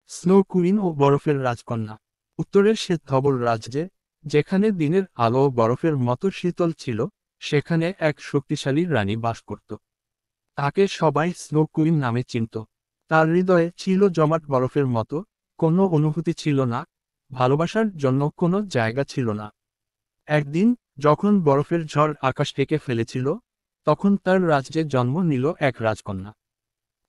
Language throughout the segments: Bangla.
স্নো কুইন ও বরফের রাজকন্যা। উত্তরের শ্বেত ধবল রাজ্যে, যেখানে দিনের আলো বরফের মতো শীতল ছিল, সেখানে এক শক্তিশালী রানী বাস করত। তাকে সবাই স্নো কুইন নামে চিনত। তার হৃদয়ে ছিল জমাট বরফের মতো, কোনো অনুভূতি ছিল না, ভালোবাসার জন্য কোনো জায়গা ছিল না। একদিন, যখন বরফের ঝড় আকাশ থেকে ফেলেছিল, তখন তার রাজ্যে জন্ম নিল এক রাজকন্যা।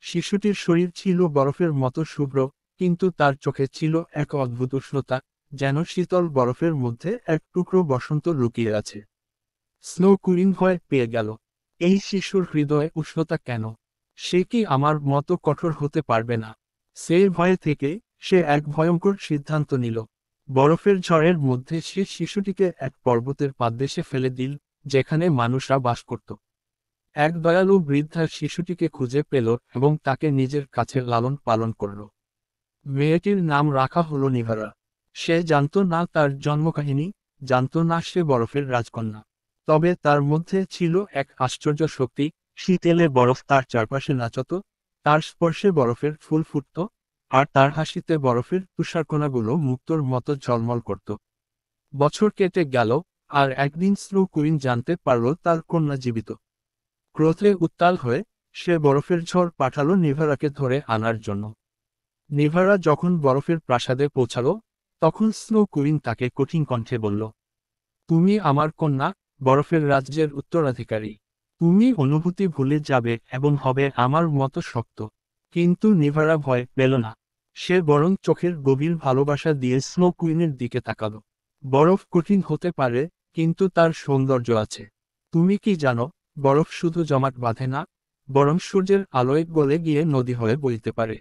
শিশুটির শরীর ছিল বরফের মতো শুভ্র, কিন্তু তার চোখে ছিল এক অদ্ভুত উষ্ণতা, যেন শীতল বরফের মধ্যে এক টুকরো বসন্ত লুকিয়ে আছে। স্নো কুইন ভয় পেয়ে গেল। এই শিশুর হৃদয়ে উষ্ণতা কেন? সে কি আমার মতো কঠোর হতে পারবে না? সেই ভয়ে থেকে সে এক ভয়ঙ্কর সিদ্ধান্ত নিল। বরফের ঝড়ের মধ্যে সে শিশুটিকে এক পর্বতের পাদদেশে ফেলে দিল, যেখানে মানুষরা বাস করত। এক দয়ালু বৃদ্ধা শিশুটিকে খুঁজে পেল এবং তাকে নিজের কাছে লালন পালন করল। মেয়েটির নাম রাখা হলো নিভারা। সে জানত না তার জন্মকাহিনী, জানত না সে বরফের রাজকন্যা। তবে তার মধ্যে ছিল এক আশ্চর্য শক্তি। শীতেলে বরফ তার চারপাশে নাচত, তার স্পর্শে বরফের ফুল ফুটত, আর তার হাসিতে বরফের তুষারকণাগুলো মুক্তোর মতো ঝলমল করত। বছর কেটে গেল, আর একদিন স্নো কুইন জানতে পারল তার কন্যা জীবিত। ক্রোধে উত্তাল হয়ে সে বরফের ঝড় পাঠালো নিভারাকে ধরে আনার জন্য। নিভারা যখন বরফের প্রাসাদে পৌঁছালো, তখন স্নো কুইন তাকে কঠিন কণ্ঠে বলল, তুমি আমার কন্যা, বরফের রাজ্যের উত্তরাধিকারী। তুমি অনুভূতি ভুলে যাবে এবং হবে আমার মতো শক্ত। কিন্তু নিভারা ভয় পেল না। সে বরং চোখের গভীর ভালোবাসা দিয়ে স্নো কুইনের দিকে তাকালো। বরফ কঠিন হতে পারে, কিন্তু তার সৌন্দর্য আছে। তুমি কি জানো, বরফ শুধু জমাট বাঁধে না, বরং সূর্যের আলোয় গলে গিয়ে নদী হয়ে বইতে পারে।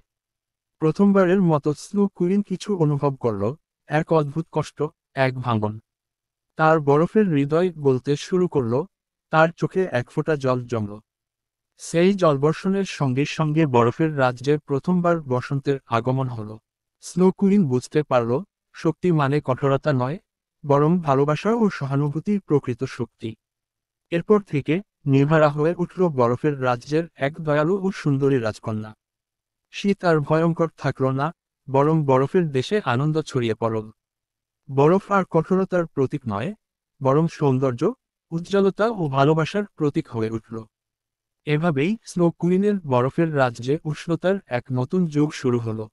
প্রথমবারের মতো স্নো কুইন কিছু অনুভব করল, এক অদ্ভুত কষ্ট, এক ভাঙন। তার বরফের হৃদয় বলতে শুরু করল, তার চোখে এক ফোঁটা জল জমল। সেই জলবর্ষণের সঙ্গে সঙ্গে বরফের রাজ্যে প্রথমবার বসন্তের আগমন হলো। স্নো কুইন বুঝতে পারল, শক্তি মানে কঠোরতা নয়, বরং ভালোবাসা ও সহানুভূতির প্রকৃত শক্তি। এরপর থেকে নির্ভারা হয়ে উঠল বরফের রাজ্যের এক দয়ালু ও সুন্দরী রাজকন্যা। শীত আর ভয়ঙ্কর থাকল না, বরং বরফের দেশে আনন্দ ছড়িয়ে পড়ল। বরফ আর কঠোরতার প্রতীক নয়, বরং সৌন্দর্য, উজ্জ্বলতা ও ভালোবাসার প্রতীক হয়ে উঠল। এভাবেই স্নো কুইনের বরফের রাজ্যে উষ্ণতার এক নতুন যুগ শুরু হলো।